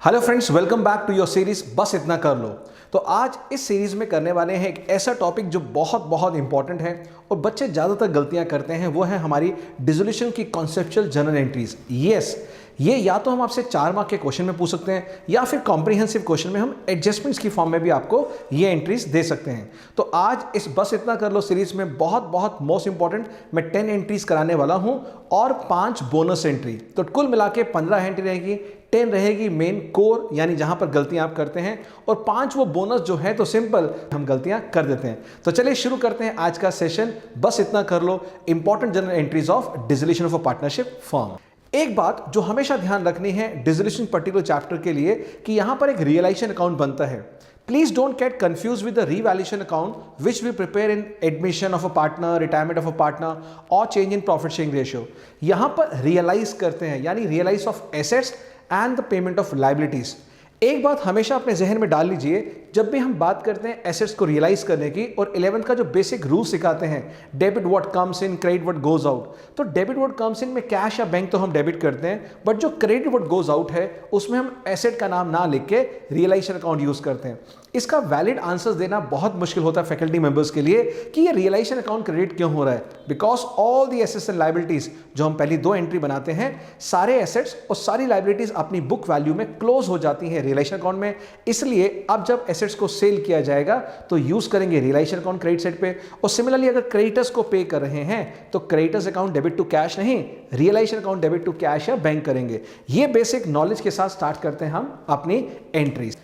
Hello friends, welcome back to your series बस इतना कर लो। तो आज इस सीरीज में करने वाले हैं एक ऐसा टॉपिक जो बहुत बहुत इंपॉर्टेंट है और बच्चे ज़्यादातर गलतियां करते हैं। वो है हमारी डिसोल्यूशन की कॉन्सेप्चुअल जर्नल एंट्रीज। यस, ये या तो हम आपसे 4 मार्क के क्वेश्चन में पूछ सकते हैं या फिर कॉम्प्रिहेंसिव क्वेश्चन में हम एडजस्टमेंट्स की फॉर्म में भी आपको ये एंट्रीज दे सकते हैं। तो आज इस बस इतना कर लो सीरीज में बहुत बहुत मोस्ट इंपॉर्टेंट मैं 10 एंट्रीज कराने वाला हूं और 5 बोनस एंट्री। तो कुल मिला के 15 एंट्री रहेगी। 10 रहेगी मेन कोर यानी जहां पर गलतियां आप करते हैं और 5 वो बोनस जो है तो सिंपल हम गलतियां कर देते हैं। तो चलिए शुरू करते हैं आज का सेशन। बस इतना कर लो, important journal entries of dissolution of a partnership firm. एक बात जो हमेशा ध्यान रखनी है डिसोल्यूशन पर्टिकुलर चैप्टर के लिए कि यहां पर एक रियलाइजेशन अकाउंट बनता है। Please don't get confused with the revaluation account which we prepare in admission of a partner, retirement of a partner or change in profit sharing ratio. यहां पर realize करते हैं यानी realize of assets and the payment of liabilities। एक बात हमेशा अपने जहन में डाल लीजिए, जब भी हम बात करते हैं एसेट्स को रियलाइज करने की और 11th का जो बेसिक रूल सिखाते हैं debit what comes in, credit what goes out. तो डेबिट व्हाट कम्स इन में कैश या बैंक तो हम डेबिट करते हैं, बट जो क्रेडिट व्हाट गोज आउट है उसमें हम एसेट का नाम ना लिख के रियलाइजेशन अकाउंट यूज करते हैं। इसका वैलिड आंसर्स देना बहुत मुश्किल होता है फैकल्टी मेंबर्स के लिए कि ये रियलाइजेशन अकाउंट क्रेडिट क्यों हो रहा है। Because all the assets and liabilities जो हम पहली 2 एंट्री बनाते हैं, सारे एसेट्स और सारी लायबिलिटीज अपनी बुक वैल्यू में क्लोज हो जाती है रियलाइजेशन अकाउंट में। इसलिए अब जब एसेट्स को सेल किया जाएगा तो यूज करेंगे रियलाइजेशन अकाउंट क्रेडिट साइड पे। और सिमिलरली अगर क्रेडिटर्स को पे कर रहे हैं तो creditors account debit to cash नहीं, realisation account debit to cash या बैंक करेंगे। ये बेसिक नॉलेज के साथ स्टार्ट करते हैं हम अपनी entries.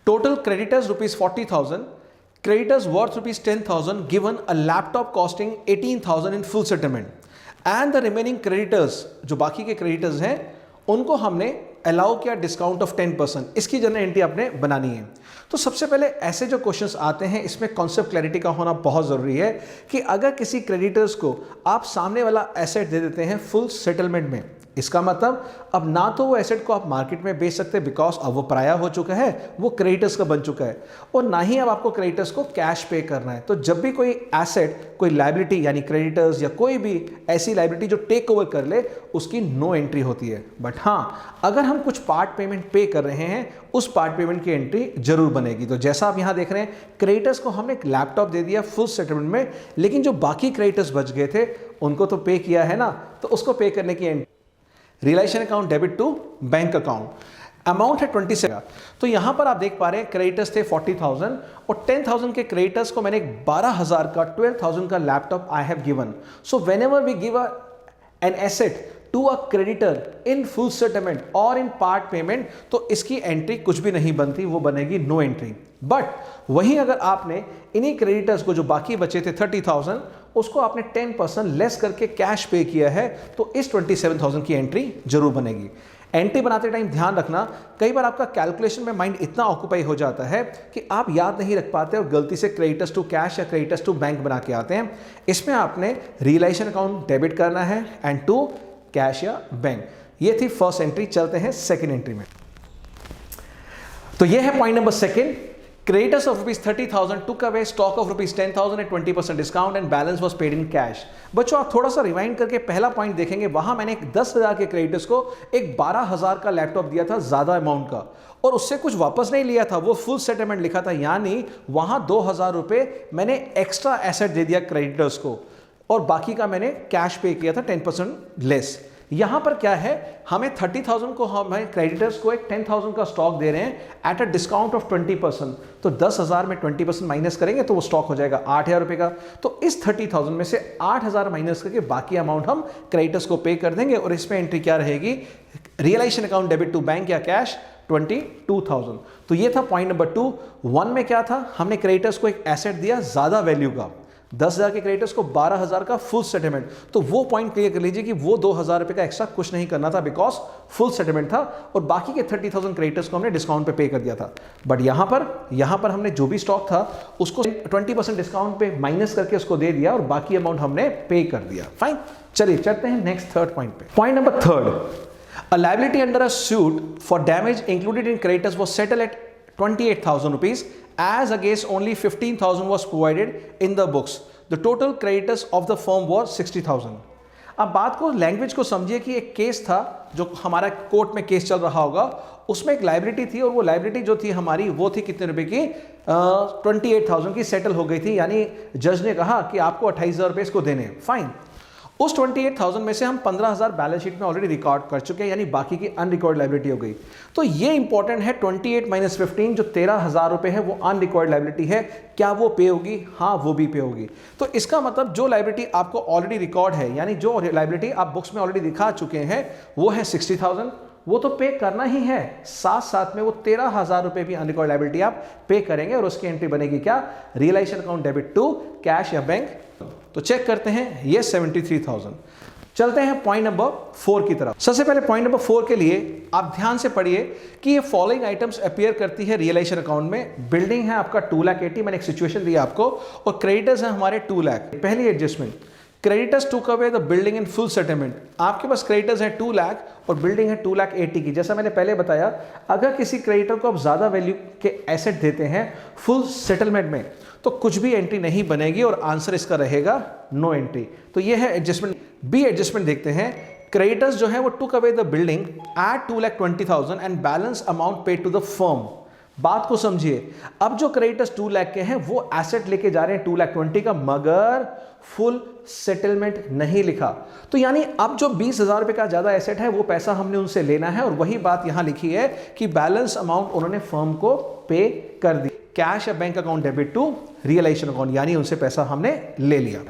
Total creditors rupees 40,000, creditors worth rupees 10,000 given a laptop costing 18,000 in full settlement and the remaining creditors जो बाकी के creditors हैं उनको हमने अलाउ किया डिस्काउंट ऑफ 10%। इसकी जनरल एंट्री आपने बनानी है। तो सबसे पहले ऐसे जो क्वेश्चंस आते हैं इसमें कॉन्सेप्ट क्लैरिटी का होना बहुत ज़रूरी है कि अगर किसी क्रेडिटर्स को आप सामने वाला एसेट दे देते हैं फुल सेटलमेंट में, इसका मतलब अब ना तो वो एसेट को आप मार्केट में बेच सकते बिकॉज अब वो पराया हो चुका है, वो क्रेडिटर्स का बन चुका है, और ना ही अब आपको क्रेडिटर्स को कैश पे करना है। तो जब भी कोई एसेट, कोई लायबिलिटी यानी क्रेडिटर्स या कोई भी ऐसी लायबिलिटी जो टेक ओवर कर ले, उसकी नो एंट्री होती है। बट हाँ, अगर हम कुछ पार्ट पेमेंट पे कर रहे हैं उस पार्ट पेमेंट की एंट्री जरूर बनेगी। तो जैसा आप यहां देख रहे हैं, क्रेडिटर्स को हमने एक लैपटॉप दे दिया फुल सेटलमेंट में, लेकिन जो बाकी क्रेडिटर्स बच गए थे उनको तो पे किया है ना, तो उसको पे करने की entry realisation account debit to bank account. Amount है 27। तो यहां पर आप देख पा रहे हैं क्रेडिटर्स थे 40,000 और 10,000 के क्रेडिटर्स को मैंने 12,000 का 12,000 का laptop I have given. So whenever we give an asset to a creditor in full settlement और इन पार्ट पेमेंट तो इसकी एंट्री कुछ भी नहीं बनती, वो बनेगी नो एंट्री। बट वहीं अगर आपने इन्हीं क्रेडिटर्स को जो बाकी बचे थे 30,000 उसको आपने 10% लेस करके कैश पे किया है तो इस 27,000 की एंट्री जरूर बनेगी। एंट्री बनाते टाइम ध्यान रखना, कई बार आपका कैलकुलेशन में माइंड इतना ऑक्यूपाई हो जाता है कि आप याद नहीं रख पाते और गलती से क्रेडिटर्स टू कैश या क्रेडिटर्स टू बैंक बना के आते हैं। इसमें आपने रियलाइजेशन अकाउंट डेबिट करना है एंड टू कैश या बैंक। ये थी फर्स्ट एंट्री। चलते हैं सेकेंड एंट्री में। तो ये है point number second. Creditors of rupees 30,000 took away stock of rupees 10,000 at 20% discount and balance was paid in cash। बच्चों आप थोड़ा सा रिवाइंड करके पहला पॉइंट देखेंगे, वहां मैंने 10,000 के क्रेडिटर्स को एक 12,000 का लैपटॉप दिया था ज्यादा अमाउंट का, और उससे कुछ वापस नहीं लिया था, वो फुल सेटलमेंट लिखा था, यानी वहां 2,000 रुपए मैंने एक्स्ट्रा एसेट दे दिया क्रेडिटर्स को और बाकी का मैंने कैश पे किया था 10% लेस। यहां पर क्या है, हमें 30,000 को हमें क्रेडिटर्स को एक 10,000 का स्टॉक दे रहे हैं एट अ डिस्काउंट ऑफ 20%। तो 10,000 में 20% माइनस करेंगे तो वो स्टॉक हो जाएगा 8,000 रुपए का। तो इस 30,000 में से 8,000 माइनस करके बाकी अमाउंट हम क्रेडिटर्स को पे कर देंगे और इसमें एंट्री क्या रहेगी, realisation account debit to bank या कैश 22,000। तो ये था पॉइंट नंबर 2। 1 में क्या था, हमने क्रेडिटर्स को एक एसेट दिया ज्यादा वैल्यू का, 10,000 के क्रेडिटर्स को 12,000 का फुल सेटलमेंट। तो वो पॉइंट क्लियर कर लीजिए कि वो 2,000 रुपए का एक्स्ट्रा कुछ नहीं करना था बिकॉज फुल सेटलमेंट था और बाकी के 30,000 क्रेडिटर्स को हमने डिस्काउंट पे कर दिया था। बट यहां पर हमने जो भी स्टॉक था उसको 20% डिस्काउंट पे माइनस करके उसको दे दिया और बाकी अमाउंट हमने पे कर दिया। फाइन, चलिए चलते हैं नेक्स्ट थर्ड पॉइंट पे। Point number 3, a liability under a suit for damage included in creditors was settled at 28,000 rupees as against only 15,000 was provided in the books. The total creditors of the firm was 60,000. अब बात को language को समझिए कि एक case था जो हमारा कोर्ट में केस चल रहा होगा, उसमें एक लाइबिलिटी थी और वो लाइबिलिटी जो थी हमारी वो थी कितने रुपए की, 28,000 की सेटल हो गई थी, यानी जज ने कहा कि आपको 28,000 रुपये इसको देने हैं। फाइन, उस 28,000 में से हम 15,000 बैलेंस शीट में ऑलरेडी रिकॉर्ड कर चुके हैं, यानी बाकी की अनरिकॉर्ड लाइबिलिटी हो गई। तो ये इंपॉर्टेंट है, 28 माइनस 15 जो 13,000 रुपये है वो अनरिकॉर्ड लाइबिलिटी है, क्या वो पे होगी? हाँ, वो भी पे होगी। तो इसका मतलब जो लाइबिलिटी आपको ऑलरेडी रिकॉर्ड है, यानी जो लाइबिलिटी आप बुक्स में ऑलरेडी दिखा चुके हैं वो है 60,000, वो तो पे करना ही है। साथ साथ में वो 13,000 रुपये भी अनरिकॉर्ड लाइबिलिटी आप पे करेंगे और उसकी एंट्री बनेगी क्या? Realisation account debit to cash या बैंक। तो चेक करते हैं, ये 73,000। चलते हैं पॉइंट नंबर 4 की तरफ। सबसे पहले पॉइंट नंबर 4 के लिए आप ध्यान से पढ़िए कि ये फॉलोइंग आइटम्स अपीयर करती है रियलाइजेशन अकाउंट में। बिल्डिंग है आपका 2,80,000, मैंने एक सिचुएशन दी आपको, और क्रेडिटर्स हैं हमारे 2 लाख। पहली adjustment, creditors took away the building in full settlement. आपके पास क्रेडिटर्स हैं 2 लाख और बिल्डिंग है 2,80,000 की। जैसा मैंने पहले बताया, अगर किसी क्रेडिटर को आप ज्यादा वैल्यू के एसेट देते हैं फुल सेटलमेंट में तो कुछ भी एंट्री नहीं बनेगी और आंसर इसका रहेगा नो एंट्री। तो ये है एडजस्टमेंट। बी एडजस्टमेंट देखते हैं, क्रेडिटर्स जो है वो took away the building at 2,20,000 and balance amount paid to the firm. बात को समझिए, अब जो क्रेडिटर्स 2 लाख के हैं वो एसेट लेके जा रहे हैं 2,20,000 का, मगर फुल सेटलमेंट नहीं लिखा। तो यानी अब जो 20,000 रुपए का ज्यादा एसेट है वो पैसा हमने उनसे लेना है, और वही बात यहां लिखी है कि बैलेंस अमाउंट उन्होंने फर्म को पे कर दी। कैश या bank account debit to realisation account, यानी उनसे पैसा हमने ले लिया।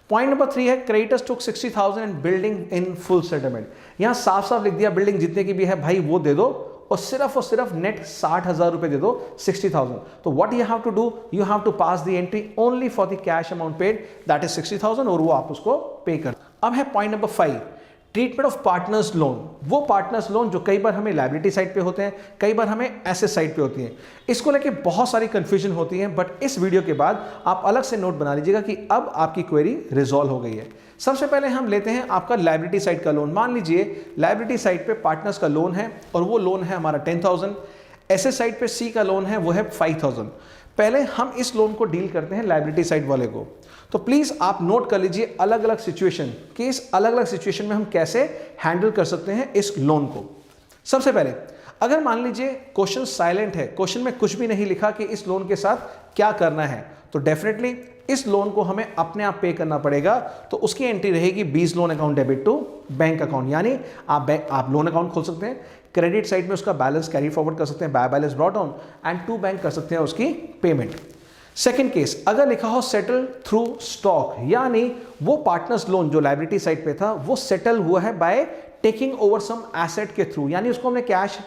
पॉइंट नंबर 3 है, creditors took 60,000 and building in full settlement. यहां साफ साफ लिख दिया बिल्डिंग जितने की भी है भाई वो दे दो, और सिर्फ नेट 60,000 रुपए दे दो, 60,000। तो what you have to do, you have to pass the entry only for the cash amount paid, that is 60,000, और वो आप उसको पे कर। अब है point number 5, treatment of partners loan. वो पार्टनर्स लोन जो कई बार हमें लायबिलिटी साइड पे होते हैं, कई बार हमें एसेट साइड पे होती हैं। इसको लेके बहुत सारी कंफ्यूजन होती है, बट इस वीडियो के बाद आप अलग से नोट बना लीजिएगा कि अब आपकी क्वेरी रिजॉल्व हो गई है। सबसे पहले हम लेते हैं आपका लायबिलिटी साइड का लोन। मान लीजिए लायबिलिटी साइड पे पार्टनर्स का लोन है और वो लोन है हमारा 10,000। एसेट साइड पे सी का लोन है वो है 5,000। पहले हम इस लोन को डील करते हैं लायबिलिटी साइड वाले को। तो प्लीज आप नोट कर लीजिए अलग अलग सिचुएशन कि इस अलग अलग सिचुएशन में हम कैसे हैंडल कर सकते हैं इस लोन को। सबसे पहले अगर मान लीजिए क्वेश्चन साइलेंट है, क्वेश्चन में कुछ भी नहीं लिखा कि इस लोन के साथ क्या करना है, तो डेफिनेटली इस लोन को हमें अपने आप पे करना पड़ेगा। तो उसकी एंट्री रहेगी 20 loan account debit to bank account, यानी आप लोन अकाउंट खोल सकते हैं, क्रेडिट साइड में उसका बैलेंस कैरी फॉरवर्ड कर सकते हैं, by balance brought on, and to bank कर सकते हैं उसकी पेमेंट। सेकेंड केस, अगर लिखा हो सेटल थ्रू स्टॉक, यानी वो पार्टनर्स लोन जो लायबिलिटी साइड पे था वो सेटल हुआ है by taking over some asset के थ्रू, यानी उसको हमने कैश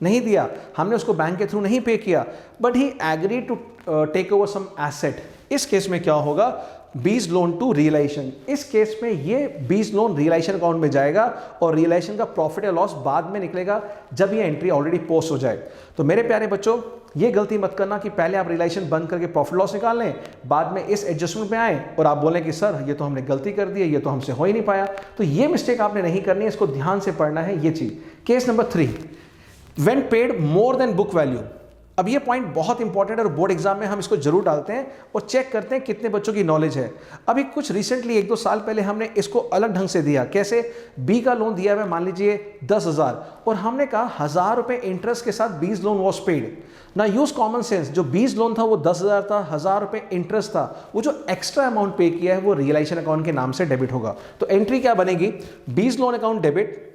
नहीं दिया, हमने उसको बैंक के थ्रू नहीं पे किया, but he agree to take over some asset. इस केस में क्या होगा, 20 लोन टू रियलाइजेशन। इस केस में ये 20 लोन रियलाइजेशन अकाउंट में जाएगा और रियलाइजेशन का प्रॉफिट या लॉस बाद में निकलेगा जब ये एंट्री ऑलरेडी पोस्ट हो जाए। तो मेरे प्यारे बच्चों, ये गलती मत करना कि पहले आप रियलाइजेशन बंद करके प्रॉफिट लॉस निकाल लें, बाद में इस एडजस्टमेंट में आए और आप बोलें कि सर ये तो हमने गलती कर दी है, ये तो हमसे हो ही नहीं पाया। तो ये मिस्टेक आपने नहीं करनी है, इसको ध्यान से पढ़ना है ये चीज। Case number 3, when paid more than book value. अब ये पॉइंट बहुत इंपॉर्टेंट है और बोर्ड एग्जाम में हम इसको जरूर डालते हैं और चेक करते हैं कितने बच्चों की नॉलेज है। अभी कुछ रिसेंटली 1-2 साल पहले हमने इसको अलग ढंग से दिया। कैसे, बी का लोन दिया हुआ मान लीजिए 10,000 और हमने कहा 1,000 रुपए इंटरेस्ट के साथ 20 लोन वॉज पेड। ना यूज कॉमन सेंस, जो 20 लोन था वो 10,000 था, 1,000 रुपए इंटरेस्ट था, वो जो एक्स्ट्रा अमाउंट पे किया है वो रियलाइजेशन अकाउंट के नाम से डेबिट होगा। तो एंट्री क्या बनेगी, 20 loan account debit,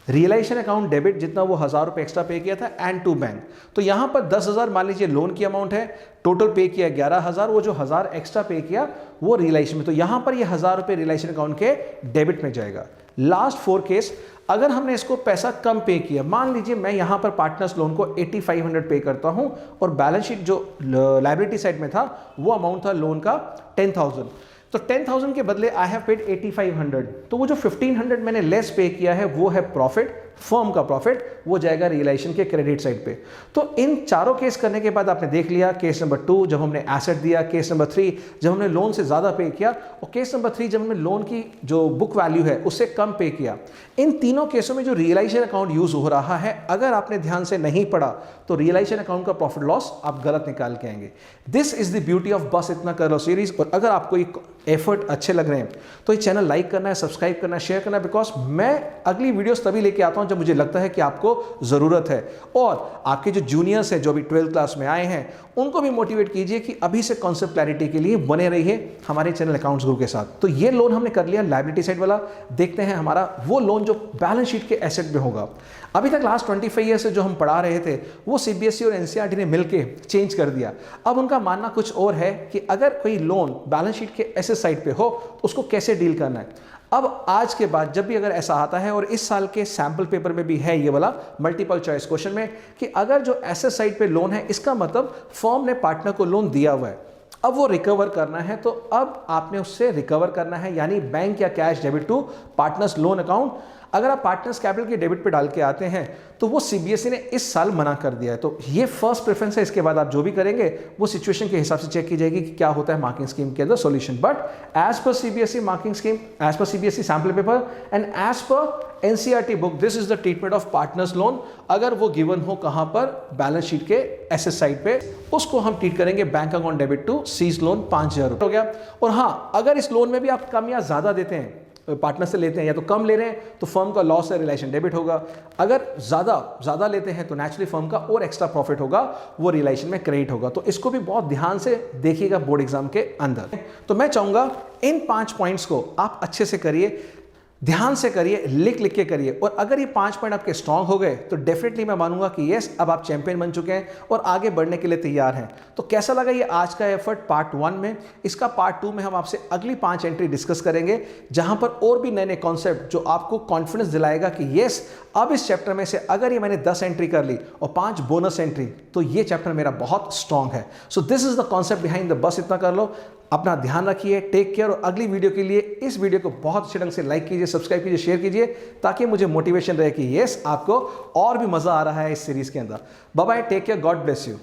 realisation account debit जितना वो 1,000 रुपए एक्स्ट्रा पे किया था, एंड टू बैंक। तो यहां पर 10,000 मान लीजिए लोन की अमाउंट है, टोटल पे किया 11,000, वो जो 1,000 एक्स्ट्रा पे किया वो रियलाइजेशन में, तो यहां पर ये 1,000 रुपए रियलाइजेशन अकाउंट के डेबिट में जाएगा। लास्ट 4 केस, अगर हमने इसको पैसा कम पे किया, मान लीजिए मैं यहां पर पार्टनर्स लोन को 8,500 पे करता हूं और बैलेंस शीट जो लायबिलिटी साइड में था वो अमाउंट था लोन का 10,000, तो 10,000 के बदले आई हैव पेड 8,500, तो वो जो 1,500 मैंने लेस पे किया है वो है प्रॉफिट, फर्म का प्रॉफिट, वो जाएगा रियलाइजेशन के क्रेडिट साइड पे। तो इन चारों केस करने के बाद आपने देख लिया, केस नंबर 2 जब हमने एसेट दिया, केस नंबर 3 जब हमने लोन से ज्यादा पे किया, और केस नंबर 3 जब हमने लोन की जो बुक वैल्यू है उससे कम पे किया। इन तीनों केसों में जो रियलाइजेशन अकाउंट यूज हो रहा है, अगर आपने ध्यान से नहीं पढ़ा तो रियलाइजेशन अकाउंट का प्रॉफिट लॉस आप गलत निकाल के आएंगे। This is the beauty of बस इतना कर लो सीरीज। और अगर आपको ये एफर्ट अच्छे लग रहे हैं तो ये चैनल लाइक करना है, सब्सक्राइब करना है, शेयर करना है, बिकॉज मैं अगली वीडियोस तभी लेके आता हूं जब मुझे लगता है कि आपको ज़रूरत है। और आपके जो जूनियर्स हैं जो अभी 12th क्लास में आए हैं, उनको भी मोटिवेट कीजिए कि अभी से कॉन्सेप्ट क्लैरिटी के लिए बने रहिए हमारे चैनल अकाउंट्स ग्रुप के साथ। तो ये लोन हमने कर लिया लायबिलिटी साइड वाला। देखते हैं हमारा वो लोन जो बैलेंस शीट के एसेट में होगा। अभी तक लास्ट 25 ईयर से जो हम पढ़ा रहे थे वो सीबीएसई और एनसीईआरटी ने मिलके चेंज कर दिया। अब उनका मानना कुछ और है कि अगर कोई लोन बैलेंस शीट के एसेट साइड पे हो तो उसको कैसे डील करना है। अब आज के बाद जब भी अगर ऐसा आता है, और इस साल के सैंपल पेपर में भी है ये वाला मल्टीपल चॉइस क्वेश्चन में, कि अगर जो एसेट साइड पे लोन है इसका मतलब फर्म ने पार्टनर को लोन दिया हुआ है, अब वो रिकवर करना है, तो अब आपने उससे रिकवर करना है, यानी बैंक या cash debit to partners loan account. अगर आप पार्टनर्स कैपिटल के डेबिट पे डाल के आते हैं तो वो सीबीएसई ने इस साल मना कर दिया है। तो ये फर्स्ट प्रेफरेंस है। इसके बाद आप जो भी करेंगे वो सिचुएशन के हिसाब से चेक की जाएगी कि क्या होता है मार्किंग स्कीम के अंदर solution. But as per CBSE marking scheme, as per CBSE sample paper and as per NCERT book, this is the treatment of partners loan. अगर वो गिवन हो कहां पर, बैलेंस शीट के एसेट साइड पे, उसको हम ट्रीट करेंगे bank account debit to C's loan 5000 हो गया। और हाँ, अगर इस लोन में भी आप कम या ज्यादा देते हैं, पार्टनर से लेते हैं या तो कम ले रहे हैं, तो फर्म का लॉस है रियलाइजेशन डेबिट होगा। अगर ज्यादा लेते हैं तो नेचुरली फर्म का और एक्स्ट्रा प्रॉफिट होगा, वो रियलाइजेशन में क्रेडिट होगा। तो इसको भी बहुत ध्यान से देखिएगा बोर्ड एग्जाम के अंदर। तो मैं चाहूंगा इन 5 पॉइंट्स को आप अच्छे से करिए, ध्यान से करिए, लिख के करिए। और अगर ये 5 पॉइंट आपके स्ट्रांग हो गए तो डेफिनेटली मैं मानूंगा कि यस, अब आप चैंपियन बन चुके हैं और आगे बढ़ने के लिए तैयार हैं। तो कैसा लगा ये आज का एफर्ट पार्ट 1 में। इसका पार्ट 2 में हम आपसे अगली 5 एंट्री डिस्कस करेंगे, जहां पर और भी नए नए कॉन्सेप्ट जो आपको कॉन्फिडेंस दिलाएगा कि यस, अब इस चैप्टर में से अगर ये मैंने 10 एंट्री कर ली और 5 बोनस एंट्री, तो ये चैप्टर मेरा बहुत स्ट्रांग है। So this is the concept behind the bus. इतना कर लो। अपना ध्यान रखिए, टेक केयर। और अगली वीडियो के लिए इस वीडियो को बहुत अच्छे ढंग से लाइक कीजिए, सब्सक्राइब कीजिए, शेयर कीजिए, ताकि मुझे मोटिवेशन रहे कि यस, आपको और भी मजा आ रहा है इस सीरीज के अंदर। Bye bye, take care, God bless you.